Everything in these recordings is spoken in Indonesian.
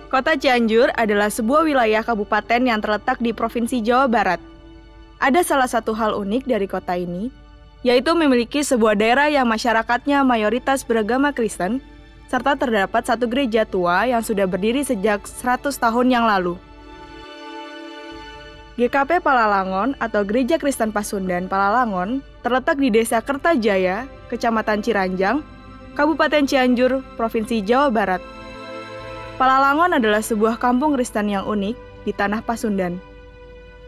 Kota Cianjur adalah sebuah wilayah kabupaten yang terletak di Provinsi Jawa Barat. Ada salah satu hal unik dari kota ini, yaitu memiliki sebuah daerah yang masyarakatnya mayoritas beragama Kristen, serta terdapat satu gereja tua yang sudah berdiri sejak 100 tahun yang lalu. GKP Palalangon atau Gereja Kristen Pasundan Palalangon terletak di Desa Kertajaya, Kecamatan Ciranjang, Kabupaten Cianjur, Provinsi Jawa Barat. Palalangon adalah sebuah kampung Kristen yang unik di tanah Pasundan.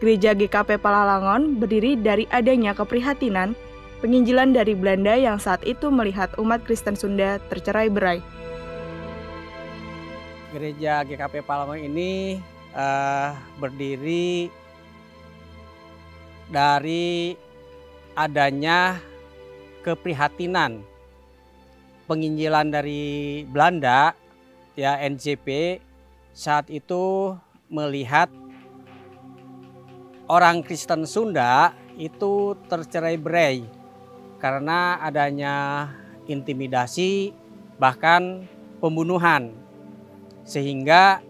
Gereja GKP Palalangon berdiri dari adanya keprihatinan penginjilan dari Belanda yang saat itu melihat umat Kristen Sunda tercerai-berai. Gereja GKP Palalangon ini berdiri dari adanya keprihatinan penginjilan dari Belanda, ya NJP, saat itu melihat orang Kristen Sunda itu tercerai-berai karena adanya intimidasi, bahkan pembunuhan. Sehingga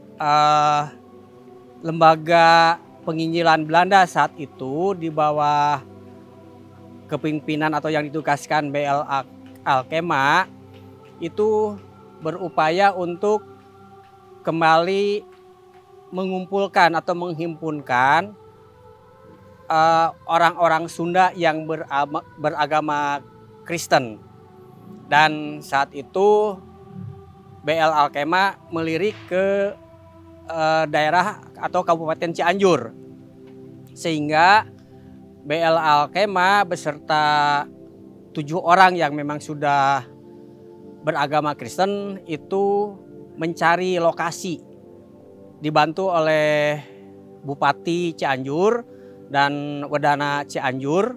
lembaga penginjilan Belanda saat itu di bawah kepemimpinan atau yang ditugaskan BL Alkema itu berupaya untuk kembali mengumpulkan atau menghimpunkan orang-orang Sunda yang beragama Kristen. Dan saat itu BL Alkema melirik ke daerah atau Kabupaten Cianjur, sehingga BL Alkema beserta 7 orang yang memang sudah beragama Kristen itu mencari lokasi, dibantu oleh Bupati Cianjur dan Wedana Cianjur,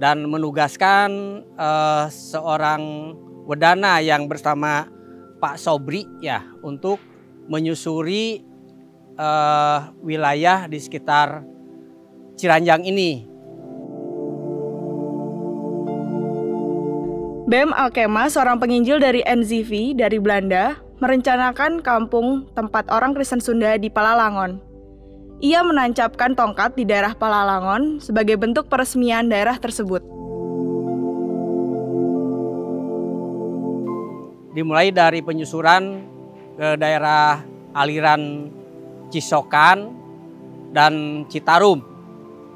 dan menugaskan seorang Wedana yang bersama Pak Sobri ya untuk menyusuri wilayah di sekitar Ciranjang ini. BM Alkema, seorang penginjil dari NZV dari Belanda, merencanakan kampung tempat orang Kristen Sunda di Palalangon. Ia menancapkan tongkat di daerah Palalangon sebagai bentuk peresmian daerah tersebut. Dimulai dari penyusuran ke daerah aliran Cisokan dan Citarum,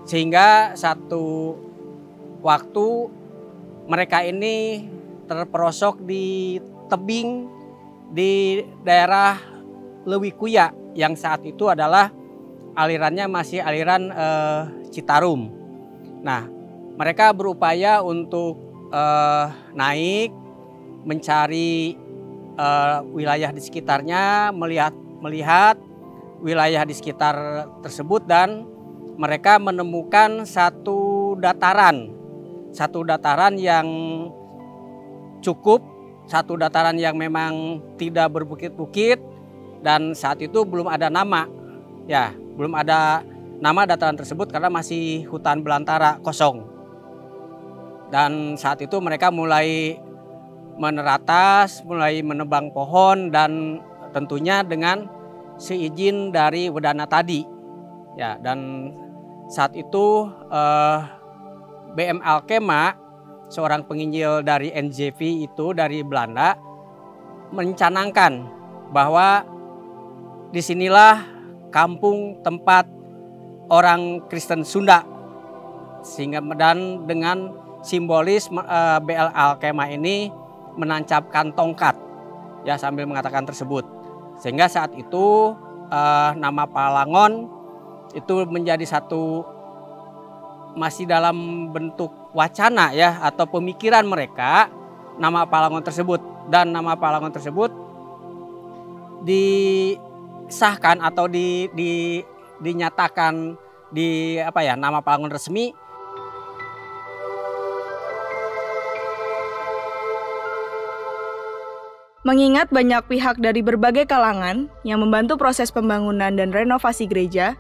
sehingga satu waktu mereka ini terperosok di tebing di daerah Lewikuya yang saat itu adalah alirannya masih aliran Citarum. Nah, mereka berupaya untuk naik, mencari wilayah di sekitarnya, melihat wilayah di sekitar tersebut, dan mereka menemukan satu dataran yang cukup, satu dataran yang memang tidak berbukit-bukit, dan saat itu belum ada nama, ya belum ada nama dataran tersebut karena masih hutan belantara kosong. Dan saat itu mereka mulai meneratas, mulai menebang pohon, dan tentunya dengan seizin dari Wedana tadi, ya. Dan saat itu BM Alkema, seorang penginjil dari NJV itu dari Belanda, mencanangkan bahwa disinilah kampung tempat orang Kristen Sunda, sehingga dan dengan simbolis BL Alkema ini menancapkan tongkat, ya, sambil mengatakan tersebut. Sehingga saat itu nama Palalangon itu menjadi satu, masih dalam bentuk wacana ya, atau pemikiran mereka, nama Palalangon tersebut. Dan nama Palalangon tersebut disahkan atau dinyatakan di nama Palalangon resmi Mengingat banyak pihak dari berbagai kalangan yang membantu proses pembangunan dan renovasi gereja,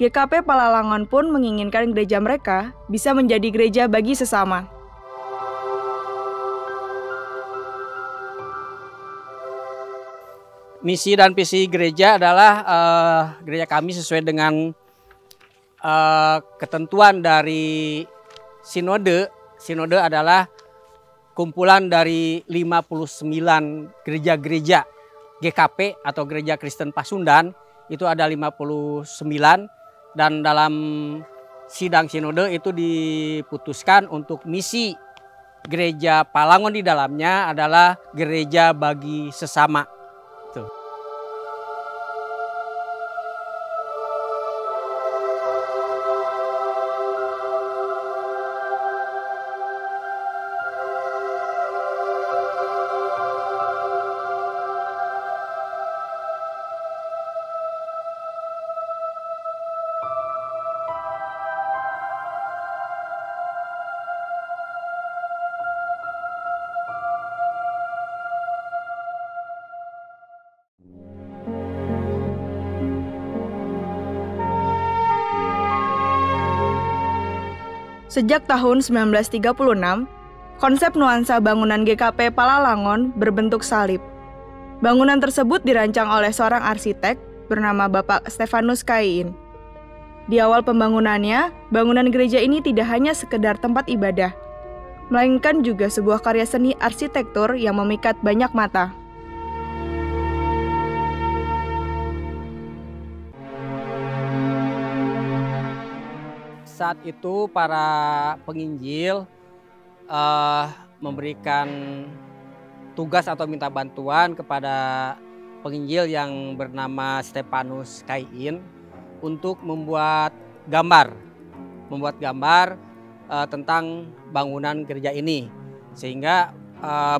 GKP Palalangon pun menginginkan gereja mereka bisa menjadi gereja bagi sesama. Misi dan visi gereja adalah gereja kami sesuai dengan ketentuan dari sinode. Sinode adalah kumpulan dari 59 gereja-gereja GKP atau Gereja Kristen Pasundan. Itu ada 59 dan dalam sidang sinode itu diputuskan untuk misi gereja Palangon di dalamnya adalah gereja bagi sesama. Tuh. Sejak tahun 1936, konsep nuansa bangunan GKP Palalangon berbentuk salib. Bangunan tersebut dirancang oleh seorang arsitek bernama Bapak Stefanus Kaiin. Di awal pembangunannya, bangunan gereja ini tidak hanya sekedar tempat ibadah, melainkan juga sebuah karya seni arsitektur yang memikat banyak mata. Saat itu para penginjil memberikan tugas atau minta bantuan kepada penginjil yang bernama Stefanus Kaiin untuk membuat gambar tentang bangunan gereja ini. Sehingga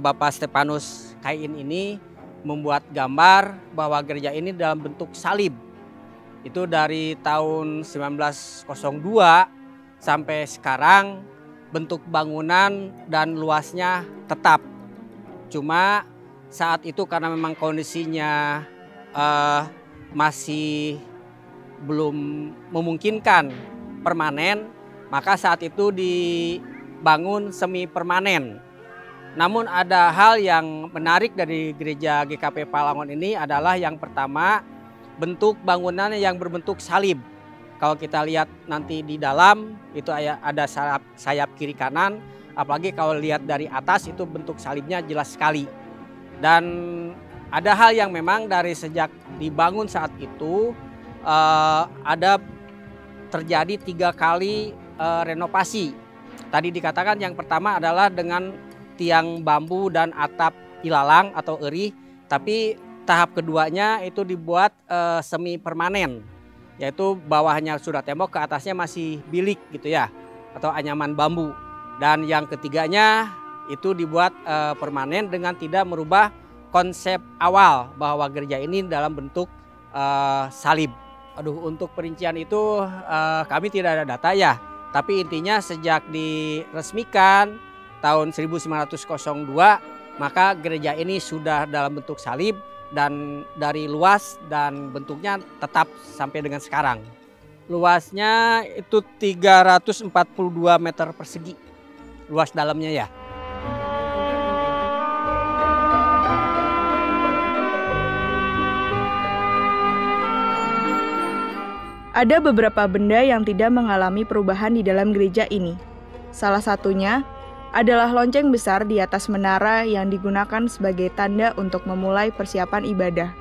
Bapak Stefanus Kaiin ini membuat gambar bahwa gereja ini dalam bentuk salib. Itu dari tahun 1902 sampai sekarang bentuk bangunan dan luasnya tetap. Cuma saat itu karena memang kondisinya masih belum memungkinkan permanen, maka saat itu dibangun semi permanen. Namun ada hal yang menarik dari gereja GKP Palangon ini adalah yang pertama, bentuk bangunannya yang berbentuk salib. Kalau kita lihat nanti di dalam itu ada sayap kiri kanan, apalagi kalau lihat dari atas itu bentuk salibnya jelas sekali. Dan ada hal yang memang dari sejak dibangun saat itu ada terjadi 3 kali renovasi. Tadi dikatakan yang pertama adalah dengan tiang bambu dan atap ilalang atau eri, tapi tahap keduanya itu dibuat semi permanen, yaitu bawahnya sudah tembok, ke atasnya masih bilik gitu ya, atau anyaman bambu. Dan yang ketiganya itu dibuat permanen dengan tidak merubah konsep awal bahwa gereja ini dalam bentuk salib. Untuk perincian itu kami tidak ada data ya, tapi intinya sejak diresmikan tahun 1902 maka gereja ini sudah dalam bentuk salib. Dan dari luas dan bentuknya tetap sampai dengan sekarang. Luasnya itu 342 meter persegi, luas dalamnya ya. Ada beberapa benda yang tidak mengalami perubahan di dalam gereja ini. Salah satunya adalah lonceng besar di atas menara yang digunakan sebagai tanda untuk memulai persiapan ibadah.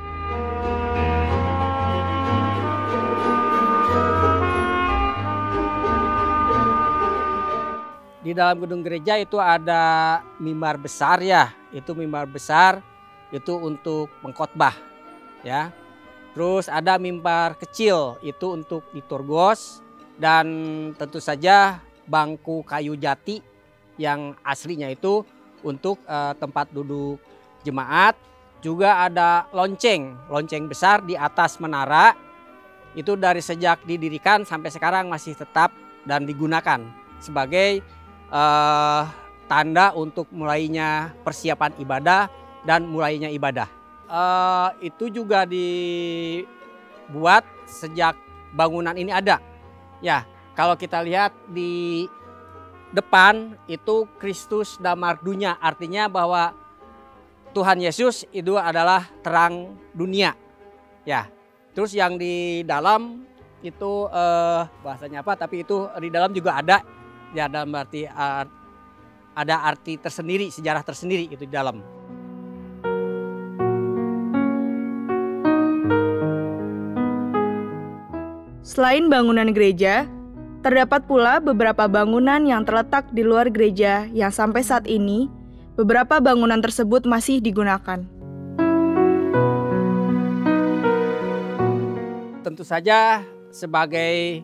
Di dalam gedung gereja itu ada mimbar besar ya, itu mimbar besar itu untuk mengkhotbah ya. Terus ada mimbar kecil itu untuk liturgos, dan tentu saja bangku kayu jati yang aslinya itu untuk tempat duduk jemaat. Juga ada lonceng besar di atas menara. Itu dari sejak didirikan sampai sekarang masih tetap dan digunakan sebagai tanda untuk mulainya persiapan ibadah dan mulainya ibadah. Itu juga dibuat sejak bangunan ini ada. Ya, kalau kita lihat di depan itu Kristus damar dunya, artinya bahwa Tuhan Yesus itu adalah terang dunia. Ya. Terus yang di dalam itu bahasanya apa? Tapi itu di dalam juga ada ya, dalam arti ada arti tersendiri, sejarah tersendiri itu di dalam. Selain bangunan gereja, terdapat pula beberapa bangunan yang terletak di luar gereja yang sampai saat ini beberapa bangunan tersebut masih digunakan. Tentu saja sebagai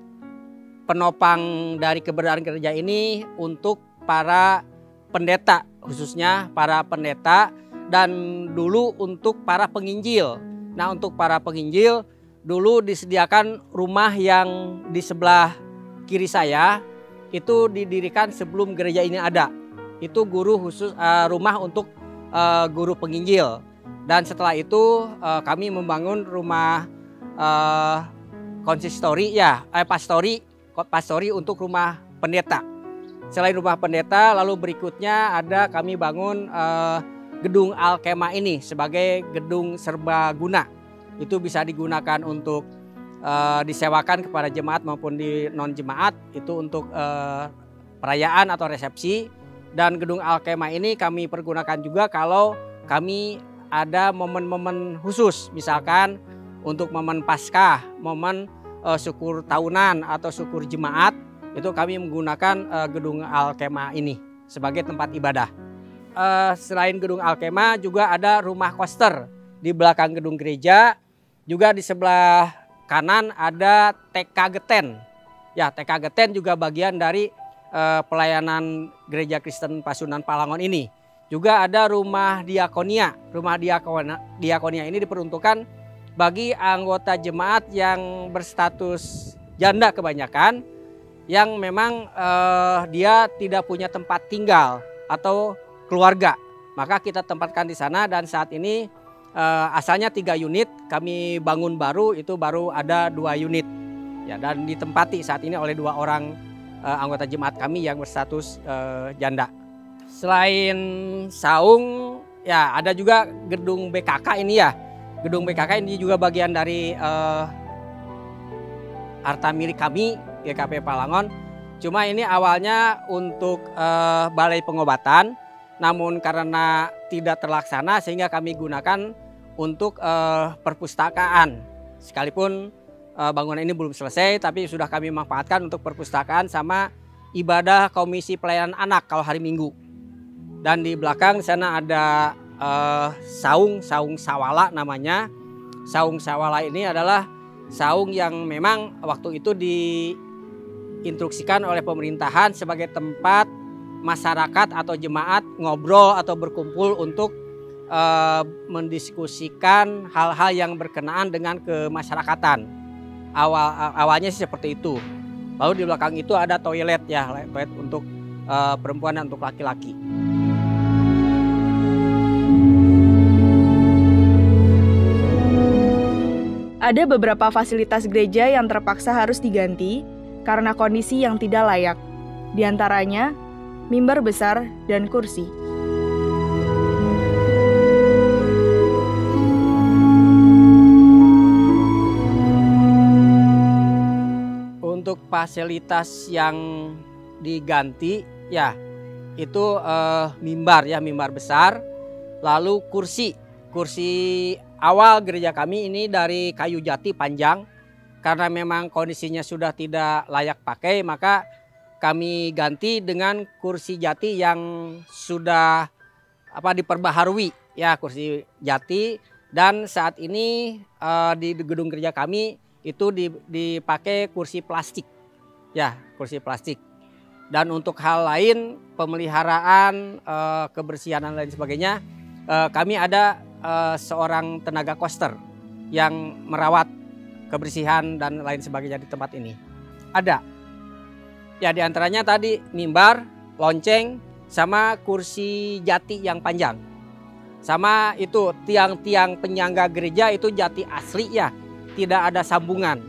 penopang dari keberadaan gereja ini untuk para pendeta, khususnya para pendeta, dan dulu untuk para penginjil. Nah, untuk para penginjil dulu disediakan rumah yang di sebelah kiri saya itu didirikan sebelum gereja ini ada. Itu guru khusus rumah untuk guru penginjil. Dan setelah itu kami membangun rumah konsistori ya, pastori untuk rumah pendeta. Selain rumah pendeta, lalu berikutnya ada kami bangun gedung Alkema ini sebagai gedung serbaguna. Itu bisa digunakan untuk disewakan kepada jemaat maupun di non jemaat, itu untuk perayaan atau resepsi. Dan gedung Alkema ini kami pergunakan juga kalau kami ada momen-momen khusus, misalkan untuk momen Paskah, momen syukur tahunan atau syukur jemaat, itu kami menggunakan gedung Alkema ini sebagai tempat ibadah. Selain gedung Alkema juga ada rumah koster di belakang gedung gereja. Juga di sebelah kanan ada TK Geten. Ya, TK Geten juga bagian dari pelayanan Gereja Kristen Pasundan Palangon ini. Juga ada rumah diakonia. Rumah diakonia ini diperuntukkan bagi anggota jemaat yang berstatus janda kebanyakan, yang memang dia tidak punya tempat tinggal atau keluarga. Maka kita tempatkan di sana, dan saat ini asalnya 3 unit, kami bangun baru, itu baru ada 2 unit. Ya, dan ditempati saat ini oleh 2 orang anggota jemaat kami yang berstatus janda. Selain saung, ya ada juga gedung BKK ini ya. Gedung BKK ini juga bagian dari harta milik kami, GKP Palangon. Cuma ini awalnya untuk balai pengobatan, namun karena tidak terlaksana sehingga kami gunakan untuk perpustakaan. Sekalipun bangunan ini belum selesai, tapi sudah kami manfaatkan untuk perpustakaan sama ibadah komisi pelayanan anak kalau hari Minggu. Dan di belakang sana ada saung sawala namanya. Saung sawala ini adalah saung yang memang waktu itu diinstruksikan oleh pemerintahan sebagai tempat masyarakat atau jemaat ngobrol atau berkumpul untuk mendiskusikan hal-hal yang berkenaan dengan kemasyarakatan. Awalnya sih seperti itu. Lalu di belakang itu ada toilet ya, toilet untuk perempuan dan untuk laki-laki. Ada beberapa fasilitas gereja yang terpaksa harus diganti karena kondisi yang tidak layak. Di antaranya mimbar besar dan kursi. Untuk fasilitas yang diganti ya itu mimbar ya, mimbar besar. Lalu kursi awal gereja kami ini dari kayu jati panjang, karena memang kondisinya sudah tidak layak pakai, maka kami ganti dengan kursi jati yang sudah diperbaharui ya, kursi jati. Dan saat ini di gedung gereja kami itu dipakai kursi plastik ya, kursi plastik. Dan untuk hal lain, pemeliharaan, kebersihan dan lain sebagainya, kami ada seorang tenaga koster yang merawat kebersihan dan lain sebagainya di tempat ini. Ada ya, diantaranya tadi mimbar, lonceng, sama kursi jati yang panjang. Sama itu tiang-tiang penyangga gereja itu jati asli ya, tidak ada sambungan.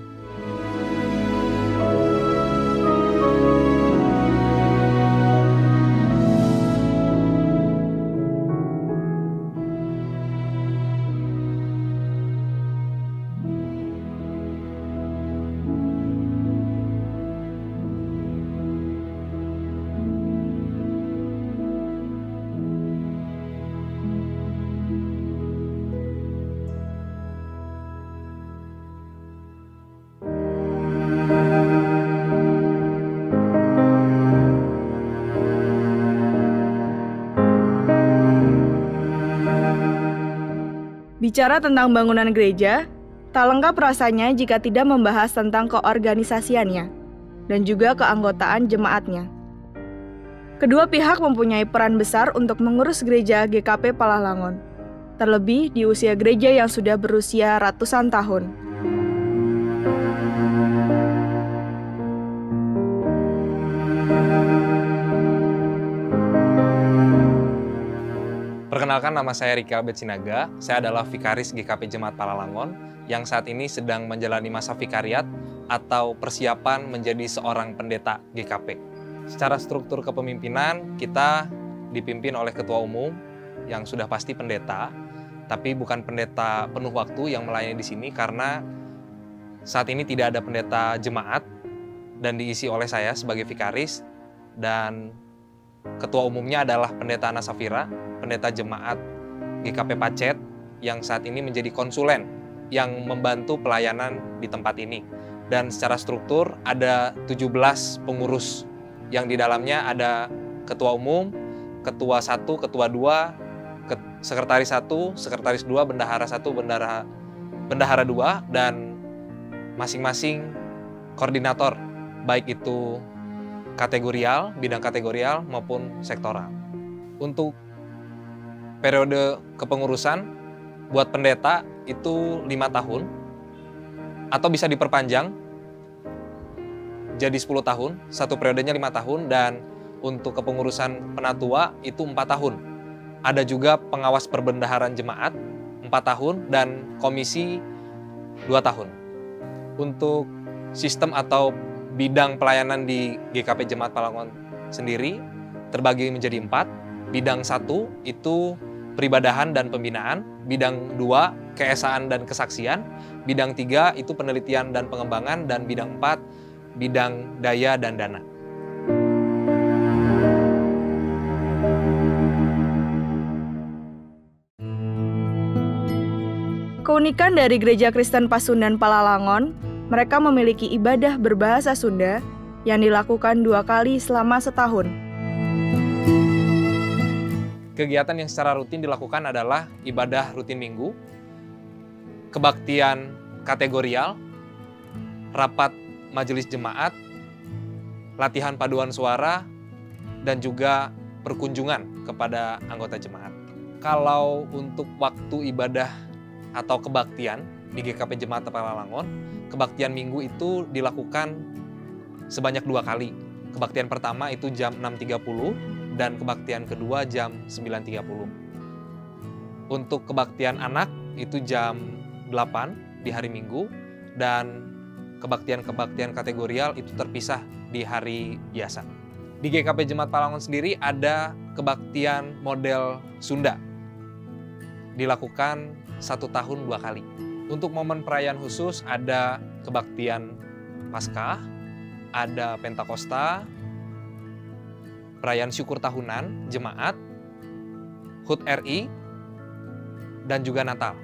Bicara tentang bangunan gereja, tak lengkap rasanya jika tidak membahas tentang keorganisasiannya dan juga keanggotaan jemaatnya. Kedua pihak mempunyai peran besar untuk mengurus gereja GKP Palalangon, terlebih di usia gereja yang sudah berusia ratusan tahun. Perkenalkan, nama saya Riki Albert Sinaga. Saya adalah Vikaris GKP Jemaat Palalangon yang saat ini sedang menjalani masa vikariat atau persiapan menjadi seorang pendeta GKP. Secara struktur kepemimpinan, kita dipimpin oleh ketua umum yang sudah pasti pendeta, tapi bukan pendeta penuh waktu yang melayani di sini karena saat ini tidak ada pendeta jemaat dan diisi oleh saya sebagai vikaris, dan ketua umumnya adalah pendeta Ana Safira, pendeta jemaat GKP Pacet yang saat ini menjadi konsulen yang membantu pelayanan di tempat ini. Dan secara struktur ada 17 pengurus yang di dalamnya ada ketua umum, ketua 1, ketua 2, sekretaris 1, sekretaris 2, bendahara 1, bendahara 2, dan masing-masing koordinator, baik itu kategorial, bidang kategorial maupun sektoral. Untuk periode kepengurusan buat pendeta itu 5 tahun atau bisa diperpanjang jadi 10 tahun, satu periodenya 5 tahun, dan untuk kepengurusan penatua itu 4 tahun. Ada juga pengawas perbendaharaan jemaat 4 tahun dan komisi 2 tahun. Untuk sistem atau bidang pelayanan di GKP Jemaat Palalangon sendiri terbagi menjadi 4. Bidang 1 itu peribadahan dan pembinaan, bidang 2 keesaan dan kesaksian, bidang 3 itu penelitian dan pengembangan, dan bidang 4 bidang daya dan dana. Keunikan dari Gereja Kristen Pasundan Palalangon, mereka memiliki ibadah berbahasa Sunda yang dilakukan 2 kali selama setahun. Kegiatan yang secara rutin dilakukan adalah ibadah rutin minggu, kebaktian kategorial, rapat majelis jemaat, latihan paduan suara, dan juga perkunjungan kepada anggota jemaat. Kalau untuk waktu ibadah atau kebaktian di GKP Jemaat Palalangon, kebaktian minggu itu dilakukan sebanyak 2 kali. Kebaktian pertama itu jam 6.30 dan kebaktian kedua jam 9.30. Untuk kebaktian anak itu jam 8 di hari Minggu, dan kebaktian-kebaktian kategorial itu terpisah di hari biasa. Di GKP Jemaat Palalangon sendiri ada kebaktian model Sunda. Dilakukan 1 tahun 2 kali. Untuk momen perayaan khusus ada kebaktian Paskah, ada Pentakosta, perayaan syukur tahunan jemaat, HUT RI, dan juga Natal.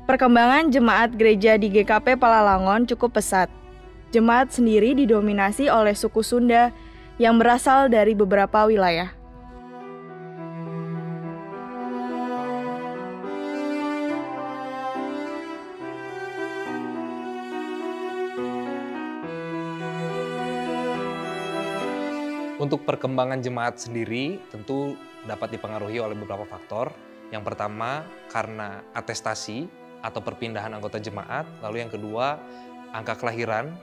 Perkembangan jemaat gereja di GKP Palalangon cukup pesat. Jemaat sendiri didominasi oleh suku Sunda yang berasal dari beberapa wilayah. Untuk perkembangan jemaat sendiri tentu dapat dipengaruhi oleh beberapa faktor. Yang pertama karena atestasi atau perpindahan anggota jemaat, lalu yang kedua angka kelahiran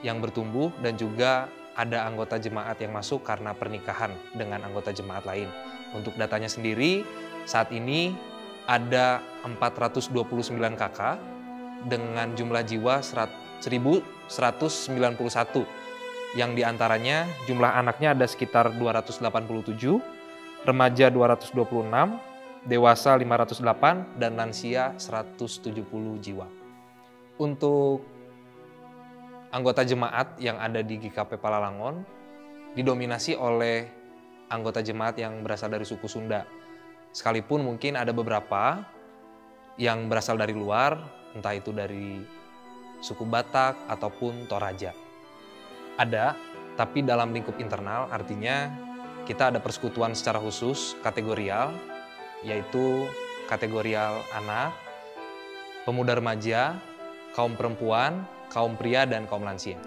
yang bertumbuh, dan juga ada anggota jemaat yang masuk karena pernikahan dengan anggota jemaat lain. Untuk datanya sendiri saat ini ada 429 kakak dengan jumlah jiwa 1.191, yang diantaranya jumlah anaknya ada sekitar 287, remaja 226, dewasa 508, dan lansia 170 jiwa. Untuk anggota jemaat yang ada di GKP Palalangon didominasi oleh anggota jemaat yang berasal dari suku Sunda. Sekalipun mungkin ada beberapa yang berasal dari luar, entah itu dari suku Batak ataupun Toraja. Ada, tapi dalam lingkup internal, artinya kita ada persekutuan secara khusus kategorial, yaitu kategorial anak, pemuda remaja, kaum perempuan, kaum pria, dan kaum lansia.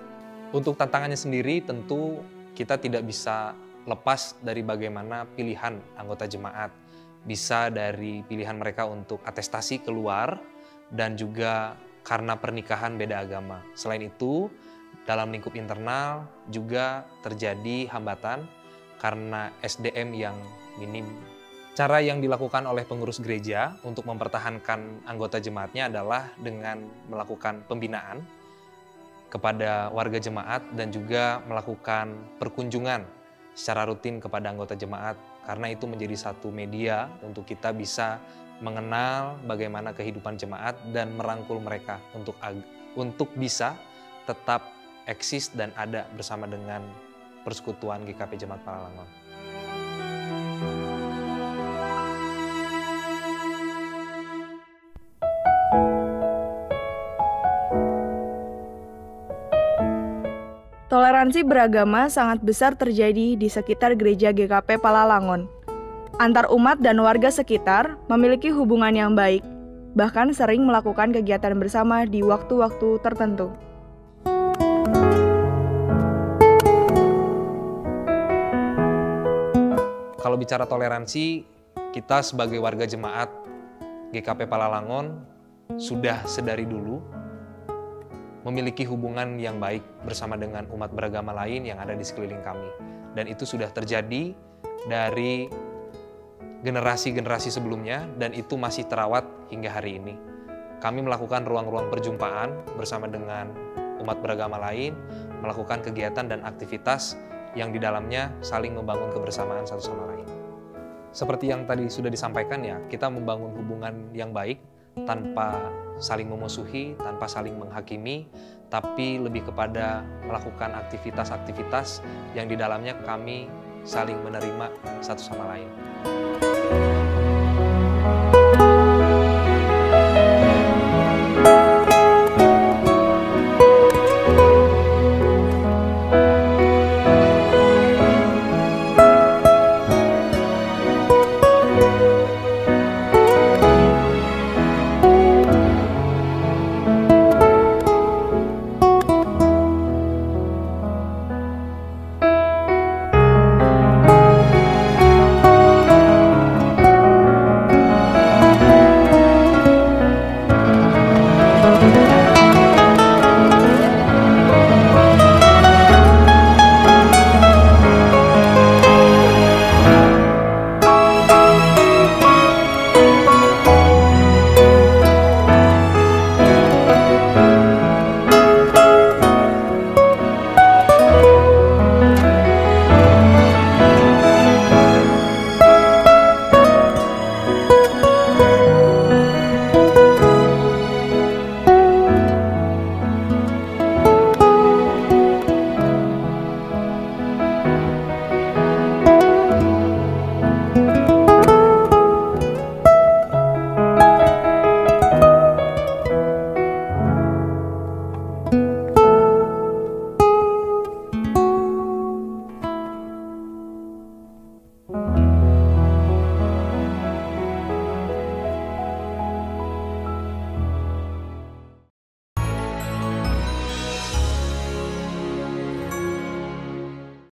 Untuk tantangannya sendiri tentu kita tidak bisa lepas dari bagaimana pilihan anggota jemaat. Bisa dari pilihan mereka untuk atestasi keluar dan juga karena pernikahan beda agama. Selain itu, dalam lingkup internal juga terjadi hambatan karena SDM yang minim. Cara yang dilakukan oleh pengurus gereja untuk mempertahankan anggota jemaatnya adalah dengan melakukan pembinaan kepada warga jemaat dan juga melakukan perkunjungan secara rutin kepada anggota jemaat, karena itu menjadi satu media untuk kita bisa mengenal bagaimana kehidupan jemaat dan merangkul mereka untuk bisa tetap eksis dan ada bersama dengan persekutuan GKP Jemaat Palalangon. Toleransi beragama sangat besar terjadi di sekitar gereja GKP Palalangon. Antar umat dan warga sekitar memiliki hubungan yang baik, bahkan sering melakukan kegiatan bersama di waktu-waktu tertentu. Kalau bicara toleransi, kita sebagai warga jemaat GKP Palalangon sudah sedari dulu memiliki hubungan yang baik bersama dengan umat beragama lain yang ada di sekeliling kami. Dan itu sudah terjadi dari generasi-generasi sebelumnya dan itu masih terawat hingga hari ini. Kami melakukan ruang-ruang perjumpaan bersama dengan umat beragama lain, melakukan kegiatan dan aktivitas yang di dalamnya saling membangun kebersamaan satu sama lain. Seperti yang tadi sudah disampaikan ya, kita membangun hubungan yang baik tanpa saling memusuhi, tanpa saling menghakimi, tapi lebih kepada melakukan aktivitas-aktivitas yang di dalamnya kami saling menerima satu sama lain.